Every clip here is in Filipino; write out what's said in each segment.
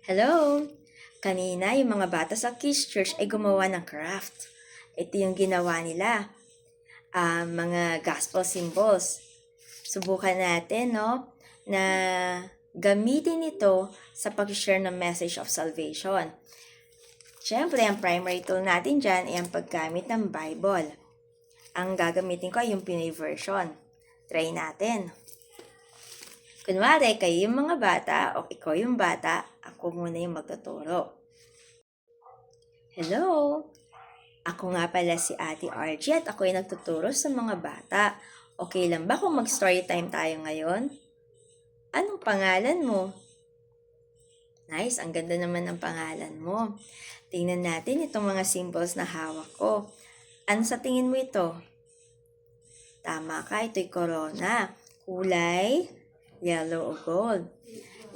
Hello! Kanina, yung mga bata sa Kids Church ay gumawa ng craft. Ito yung ginawa nila. Mga gospel symbols. Subukan natin, no? Na gamitin ito sa pag-share ng message of salvation. Siyempre, ang primary tool natin dyan ay ang paggamit ng Bible. Ang gagamitin ko ay yung Pinoy version. Try natin. Kunwari, kayo yung mga bata o ikaw yung bata, ako muna yung magtuturo. Hello! Ako nga pala si Ate RG at ako ay nagtuturo sa mga bata. Okay lang ba kung mag-story time tayo ngayon? Anong pangalan mo? Nice, ang ganda naman ng pangalan mo. Tingnan natin itong mga symbols na hawak ko. Ano sa tingin mo ito? Tama ka, ito'y corona. Kulay yellow o gold.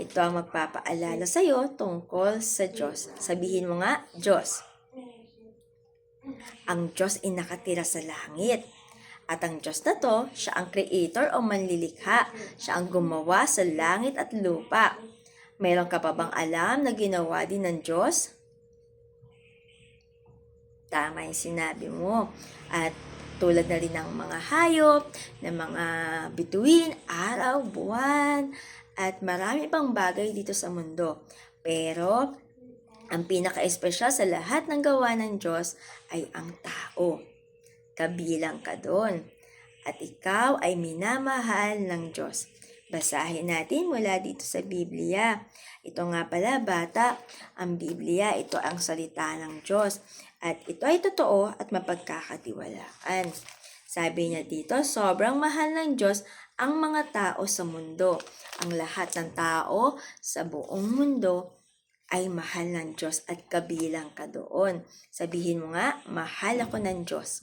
Ito ang magpapaalala sa iyo tungkol sa Diyos. Sabihin mo nga, Diyos. Ang Diyos ay nakatira sa langit. At ang Diyos na to, siya ang creator o manlilikha. Siya ang gumawa sa langit at lupa. Meron ka pa bang alam na ginawa din ng Diyos? Tama yung sinabi mo. At tulad na rin ng mga hayop, ng mga bituin, araw, buwan, at marami pang bagay dito sa mundo. Pero, ang pinaka-espesyal sa lahat ng gawa ng Diyos ay ang tao. Kabilang ka doon. At ikaw ay minamahal ng Diyos. Basahin natin mula dito sa Biblia. Ito nga pala, bata, ang Biblia, ito ang salita ng Diyos. At ito ay totoo at mapagkakatiwalaan. Sabi niya dito, sobrang mahal ng Diyos ang mga tao sa mundo. Ang lahat ng tao sa buong mundo ay mahal ng Diyos at kabilang ka doon. Sabihin mo nga, mahal ako ng Diyos.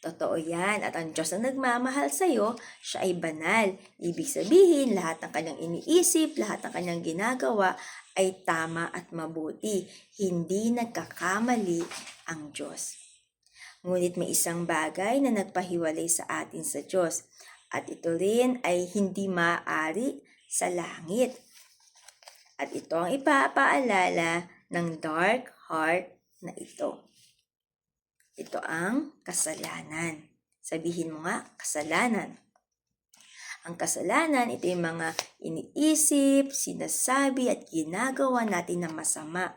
Totoo yan, at ang Diyos na nagmamahal sa iyo, siya ay banal. Ibig sabihin, lahat ng kanyang iniisip, lahat ng kanyang ginagawa ay tama at mabuti. Hindi nagkakamali ang Diyos. Ngunit may isang bagay na nagpahiwalay sa atin sa Diyos. At ito rin ay hindi maaari sa langit. At ito ang ipapaalala ng dark heart na ito. Ito ang kasalanan. Sabihin mo nga, kasalanan. Ang kasalanan, ito yung mga iniisip, sinasabi at ginagawa natin na masama.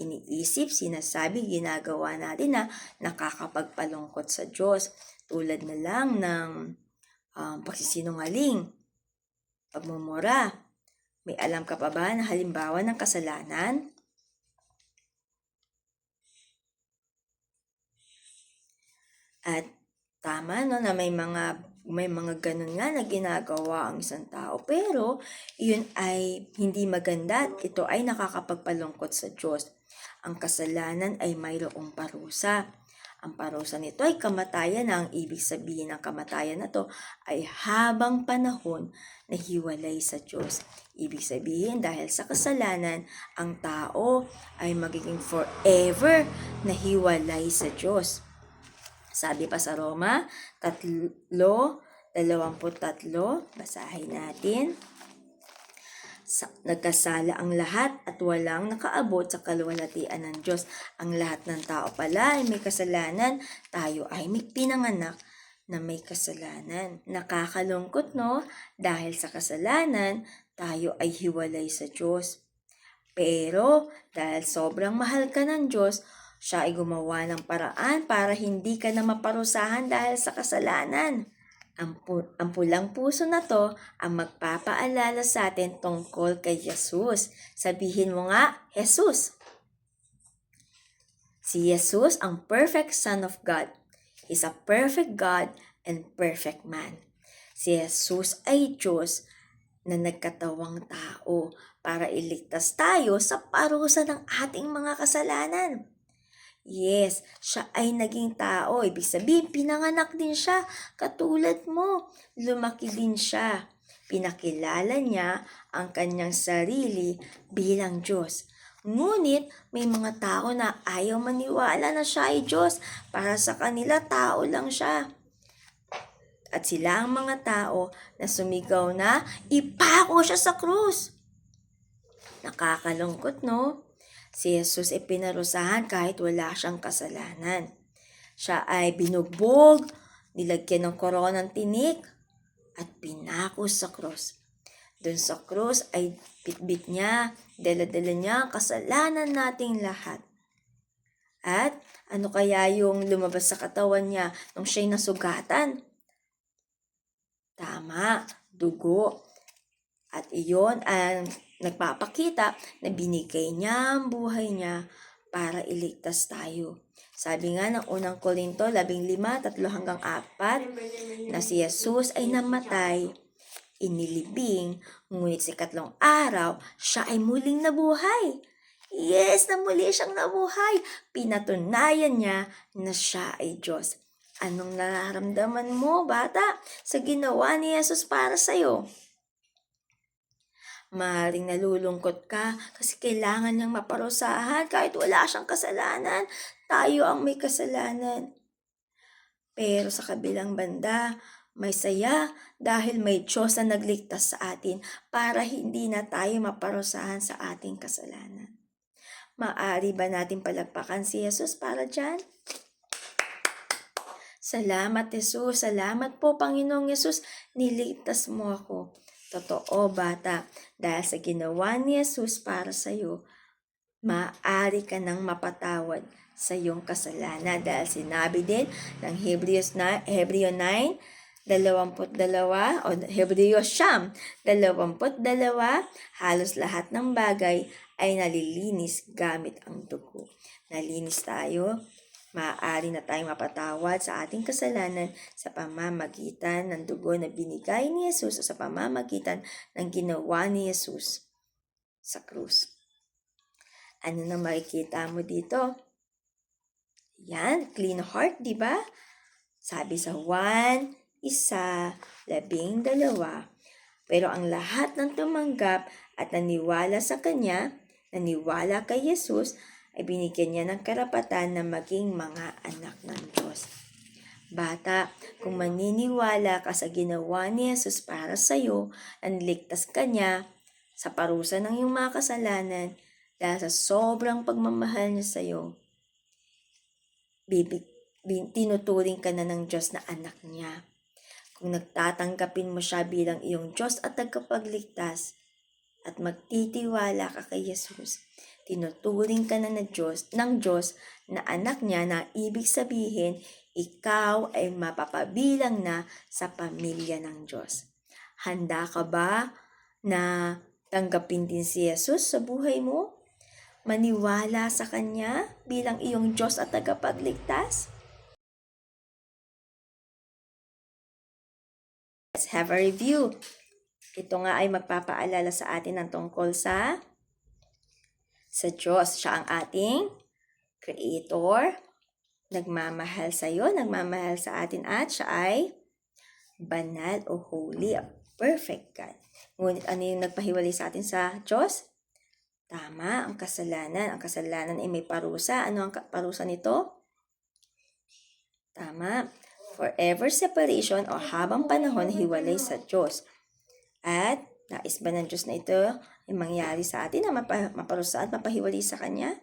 Iniisip, sinasabi, ginagawa natin na nakakapagpalungkot sa Diyos. Tulad na lang ng pagsisinungaling, pagmumura. May alam ka pa ba na halimbawa ng kasalanan? At tama no na may mga ganun nga na ginagawa ang isang tao, pero iyon ay hindi maganda at ito ay nakakapagpalungkot sa Diyos. Ang kasalanan ay mayroong parusa. Ang parusa nito ay kamatayan na. Ang ibig sabihin ng kamatayan na to ay habang panahon na hiwalay sa Diyos. Ibig sabihin dahil sa kasalanan, ang tao ay magiging forever na hiwalay sa Diyos. Sabi pa sa Roma 3:23, basahin natin. Nagkasala ang lahat at walang nakaabot sa kaluwalhatian ng Diyos. Ang lahat ng tao pala ay may kasalanan. Tayo ay may pinanganak na may kasalanan. Nakakalungkot, no? Dahil sa kasalanan, tayo ay hiwalay sa Diyos. Pero dahil sobrang mahal ka ng Diyos, siya ay gumawa ng paraan para hindi ka na maparusahan dahil sa kasalanan. Ang pulang puso na to ang magpapaalala sa atin tungkol kay Jesus. Sabihin mo nga, Jesus. Si Jesus ang perfect Son of God. He's a perfect God and perfect man. Si Jesus ay Diyos na nagkatawang tao para iligtas tayo sa parusa ng ating mga kasalanan. Yes, siya ay naging tao. Ibig sabihin, pinanganak din siya. Katulad mo, lumaki din siya. Pinakilala niya ang kanyang sarili bilang Diyos. Ngunit may mga tao na ayaw maniwala na siya ay Diyos. Para sa kanila, tao lang siya. At sila ang mga tao na sumigaw na, ipako siya sa krus. Nakakalungkot, no? Si Jesus ay pinarusahan kahit wala siyang kasalanan. Siya ay binugbog, nilagyan ng koronang tinik, at pinako sa krus. Doon sa krus ay bitbit niya, dala-dala niya ang kasalanan nating lahat. At ano kaya yung lumabas sa katawan niya nung siya'y nasugatan? Tama, dugo. At iyon ang nagpapakita na binigay niya ang buhay niya para iligtas tayo. Sabi nga ng unang Korinto 15:3-4 na si Jesus ay namatay, inilibing, ngunit sa ikatlong araw, siya ay muling nabuhay. Yes, na muli siyang nabuhay. Pinatunayan niya na siya ay Diyos. Anong nararamdaman mo, bata, sa ginawa ni Jesus para sa'yo? Maaaring nalulungkot ka kasi kailangan niyang maparusahan kahit wala siyang kasalanan. Tayo ang may kasalanan. Pero sa kabilang banda, may saya dahil may Diyos na nagligtas sa atin para hindi na tayo maparusahan sa ating kasalanan. Maaari ba natin palagpakan si Jesus para dyan? Salamat, Jesus. Salamat po, Panginoong Jesus. Niligtas mo ako. Totoo, bata. Dahil sa ginawa ni Jesus para sa iyo, maaari ka nang mapatawad sa iyong kasalanan. Dahil sinabi din ng Hebreo 9:22 o Hebreo 9:22, halos lahat ng bagay ay nalilinis gamit ang dugo. Nalinis tayo. Maaari na tayong mapatawad sa ating kasalanan sa pamamagitan ng dugo na binigay ni Jesus o sa pamamagitan ng ginawa ni Jesus sa krus. Ano na makikita mo dito? Yan, clean heart, di ba? Sabi sa 1:12, pero ang lahat ng tumanggap at naniwala sa Kanya, naniwala kay Jesus, ay binigyan niya ng karapatan na maging mga anak ng Diyos. Bata, kung maniniwala ka sa ginawa ni Jesus para sa iyo, niligtas ka niya sa parusa ng iyong mga kasalanan dahil sa sobrang pagmamahal niya sa iyo, tinuturing ka na ng Diyos na anak niya. Kung nagtatanggapin mo siya bilang iyong Diyos at tagapagligtas at magtitiwala ka kay Jesus, tinuturing ka na ng Diyos na anak niya, na ibig sabihin, ikaw ay mapapabilang na sa pamilya ng Diyos. Handa ka ba na tanggapin din si Jesus sa buhay mo? Maniwala sa Kanya bilang iyong Diyos at tagapagligtas? Let's have a review. Ito nga ay magpapaalala sa atin ng tungkol sa Diyos. Siya ang ating Creator, nagmamahal sa iyo, nagmamahal sa atin, at siya ay banal o holy, perfect God. Ngunit ano yung nagpahiwalay sa atin sa Diyos? Tama, ang kasalanan. Ang kasalanan ay may parusa. Ano ang parusa nito? Tama, forever separation o habang panahon hiwalay sa Diyos. At nais ba ng Diyos na ito yung mangyari sa atin na maparusa at mapahiwalay sa Kanya?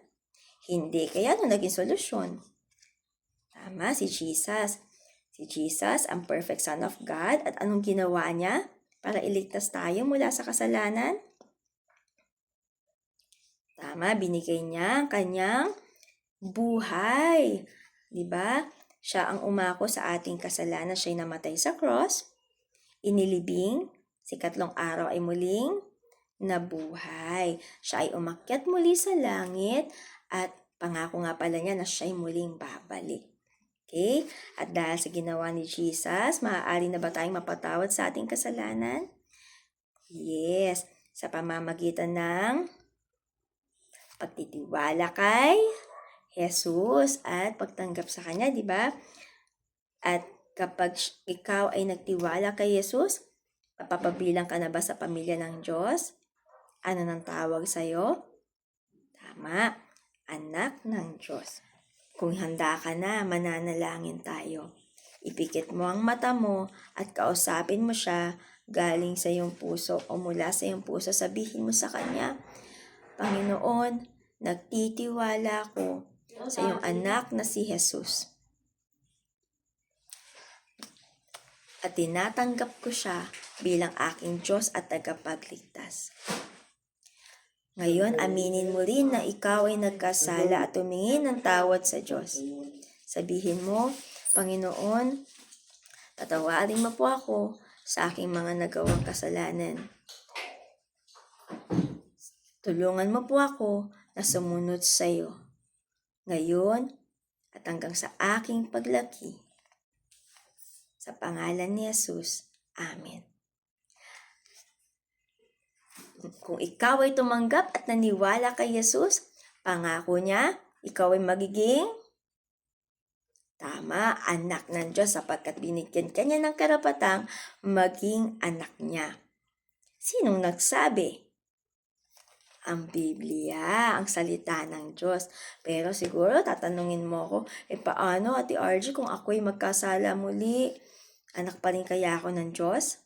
Hindi. Kaya ano naging solusyon? Tama, si Jesus. Si Jesus, ang perfect Son of God. At anong ginawa niya para iligtas tayo mula sa kasalanan? Tama, binigay niya ang kanyang buhay. Diba? Siya ang umako sa ating kasalanan. Siya'y namatay sa cross, inilibing, sa ikatlong araw ay muling nabuhay. Siya ay umakyat muli sa langit at pangako nga pala niya na siya'y muling babalik. Okay? At dahil sa ginawa ni Jesus, maaari na ba tayong mapatawad sa ating kasalanan? Yes, sa pamamagitan ng pagtitiwala kay Jesus at pagtanggap sa Kanya, di ba? At kapag ikaw ay nagtiwala kay Jesus, mapapabilang ka na ba sa pamilya ng Diyos? Ano nang tawag sa'yo? Tama, anak ng Diyos. Kung handa ka na, mananalangin tayo. Ipikit mo ang mata mo at kausapin mo siya galing sa iyong puso o mula sa iyong puso. Sabihin mo sa Kanya, Panginoon, nagtitiwala ako sa iyong anak na si Jesus. At tinatanggap ko siya bilang aking Diyos at tagapagligtas. Ngayon, aminin mo rin na ikaw ay nagkasala at tumingin ng tawad sa Diyos. Sabihin mo, Panginoon, tatawarin mo po ako sa aking mga nagawang kasalanan. Tulungan mo po ako na sumunod sa iyo. Ngayon at hanggang sa aking paglaki. Sa pangalan ni Jesus. Amen. Kung ikaw ay tumanggap at naniwala kay Jesus, pangako niya, ikaw ay magiging anak ng Diyos sapagkat binigyan ka niya ng karapatang maging anak niya. Sinong nagsabi? Ang Biblia, ang salita ng Diyos. Pero siguro tatanungin mo ako, paano Ate RG kung ako'y magkasala muli? Anak pa rin kaya ako ng Diyos?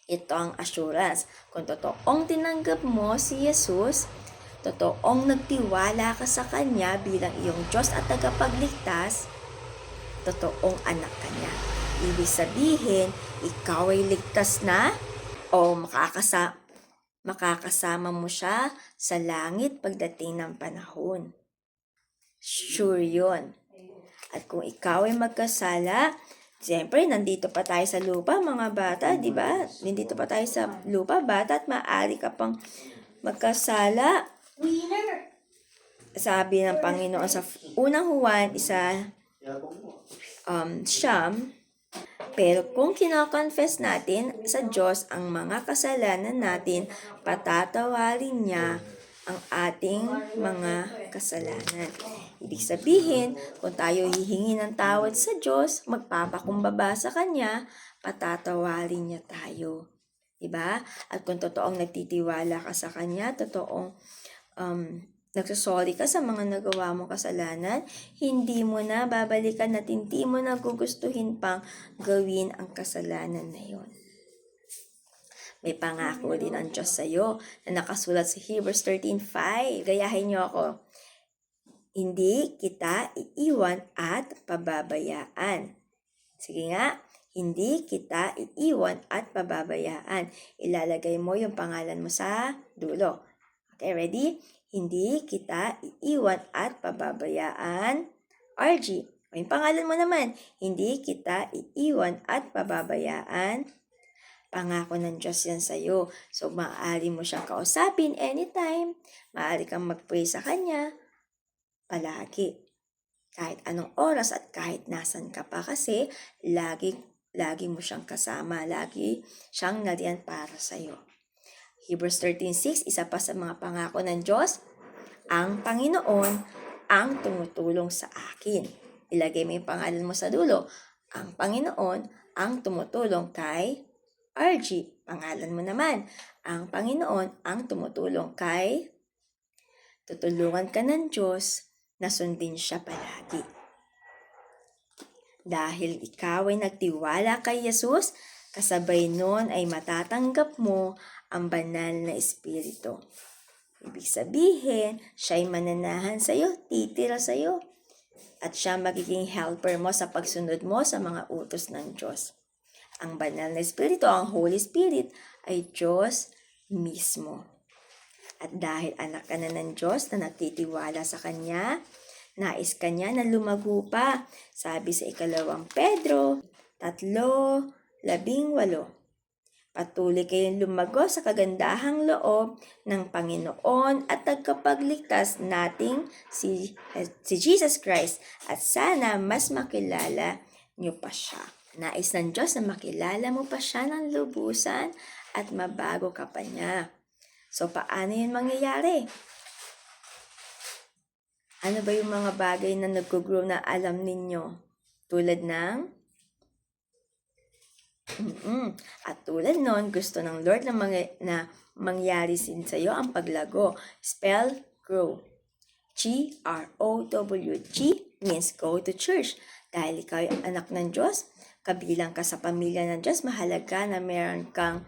Ito ang assurance. Kung totoong tinanggap mo si Jesus, totoong nagtiwala ka sa Kanya bilang iyong Diyos at tagapagligtas, totoong anak ka niya. Ibig sabihin, ikaw ay ligtas na o makakasama mo siya sa langit pagdating ng panahon. Sure yun. At kung ikaw ay magkasala, siyempre, nandito pa tayo sa lupa, mga bata, di ba? Nandito pa tayo sa lupa, bata, at maaari ka pang magkasala. Sabi ng Panginoon sa unang Juan, siyam, pero kung kinakonfess natin sa Diyos ang mga kasalanan natin, patatawarin niya ang ating mga kasalanan. Ibig sabihin, kung tayo hihingi ng tawad sa Diyos, magpapakumbaba sa Kanya, patatawarin niya tayo. Diba? At kung totoong nagtitiwala ka sa Kanya, totoong nagsasorry ka sa mga nagawa mong kasalanan, hindi mo na babalikan at hindi mo na gugustuhin pang gawin ang kasalanan na yon. May pangako din ang Diyos sa iyo na nakasulat sa Hebrews 13:5. Gayahin niyo ako. Hindi kita iiwan at pababayaan. Sige nga, hindi kita iiwan at pababayaan. Ilalagay mo yung pangalan mo sa dulo. Okay, ready? Hindi kita iiwan at pababayaan. RG, yung pangalan mo naman. Hindi kita iiwan at pababayaan. Pangako ng Diyos yan sa'yo. So, maaari mo siyang kausapin anytime. Maaari kang mag-pray sa Kanya. Palagi. Kahit anong oras at kahit nasan ka pa kasi lagi mo siyang kasama. Lagi siyang nariyan para sa'yo. Hebrews 13:6, isa pa sa mga pangako ng Diyos, ang Panginoon ang tumutulong sa akin. Ilagay mo yung pangalan mo sa dulo. Ang Panginoon ang tumutulong kay RG. Pangalan mo naman. Ang Panginoon ang tumutulong kay tutulungan ka ng Diyos na sundin siya palagi. Dahil ikaw ay nagtiwala kay Jesus, kasabay nun ay matatanggap mo ang banal na Espiritu. Ibig sabihin, siya ay mananahan sa iyo, titira sa iyo, at siya magiging helper mo sa pagsunod mo sa mga utos ng Diyos. Ang banal na Espiritu, ang Holy Spirit, ay Diyos mismo. At dahil anak ka na ng Diyos na nagtitiwala sa Kanya, nais ka niya na lumago pa. Sabi sa 2 Pedro 3:18, patuloy kayong lumago sa kagandahang loob ng Panginoon at tagapagligtas nating si Jesus Christ, at sana mas makilala niyo pa siya. Nais ng Diyos na makilala mo pa siya ng lubusan at mabago ka pa niya. So, paano yun mangyayari? Ano ba yung mga bagay na nag-grow na alam ninyo? Tulad ng At tulad nun, gusto ng Lord na mangyari sin sa iyo ang paglago. Spell grow. G-R-O-W-G means go to church. Dahil ikaw ay anak ng Diyos, kabilang ka sa pamilya ng Diyos, mahalaga na meron kang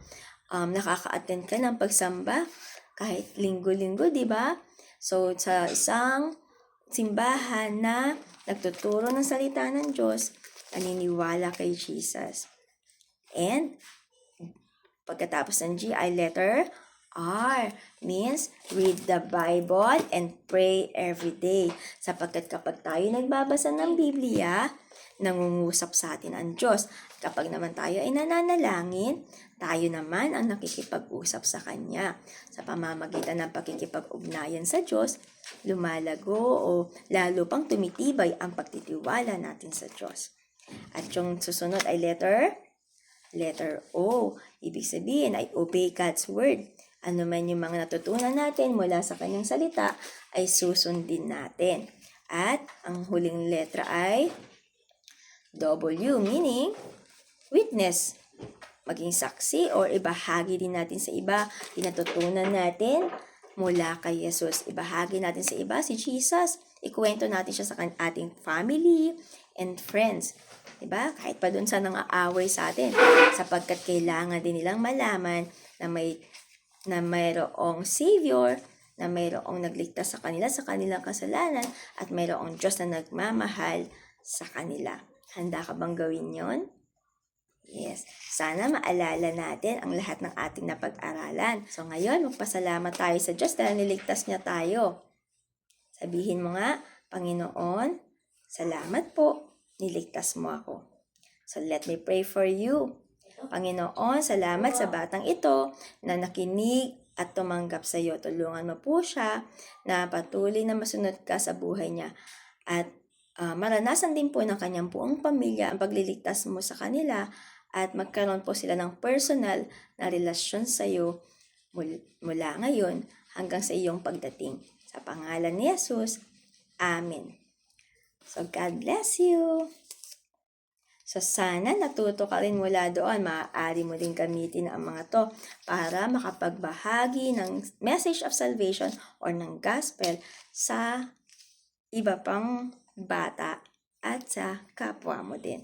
nakaka-attend ka ng pagsamba kahit linggo-linggo, di ba? So, sa isang simbahan na nagtuturo ng salita ng Diyos, naniniwala kay Jesus. And, pagkatapos ng G ay letter R, means read the Bible and pray every day. Sapagkat kapag tayo nagbabasa ng Biblia, nangungusap sa atin ang Diyos. Kapag naman tayo ay nananalangin, tayo naman ang nakikipag-usap sa Kanya. Sa pamamagitan ng pakikipag-ugnayan sa Diyos, lumalago o lalo pang tumitibay ang pagtitiwala natin sa Diyos. At yung susunod ay letter O. Ibig sabihin ay obey God's word. Ano man yung mga natutunan natin mula sa kanyang salita ay susundin natin. At ang huling letra ay W, meaning witness. Maging saksi or ibahagi din natin sa iba yung natutunan natin mula kay Jesus. Ibahagi natin sa iba si Jesus. Ikuwento natin siya sa ating family and friends. Diba? Kahit pa dun sa nang-aaway sa atin. Sapagkat kailangan din nilang malaman na mayroong Savior, na mayroong nagligtas sa kanila sa kanilang kasalanan, at mayroong Diyos na nagmamahal sa kanila. Handa ka bang gawin yon? Yes. Sana maalala natin ang lahat ng ating napag-aralan. So ngayon, magpasalamat tayo sa Diyos dahil niligtas niya tayo. Sabihin mo nga, Panginoon, salamat po, niligtas mo ako. So let me pray for you. Panginoon, salamat sa batang ito na nakinig at tumanggap sa iyo. Tulungan mo po siya na patuloy na masunod ka sa buhay niya. At maranasan din po ng kanyang buong pamilya ang pagliligtas mo sa kanila at magkaroon po sila ng personal na relasyon sa iyo mula ngayon hanggang sa iyong pagdating. Sa pangalan ni Jesus, Amen. So God bless you. So sana natuto ka rin mula doon. Maaari mo din gamitin ang mga to para makapagbahagi ng message of salvation or ng gospel sa iba pang bata at sa kapwa mo din.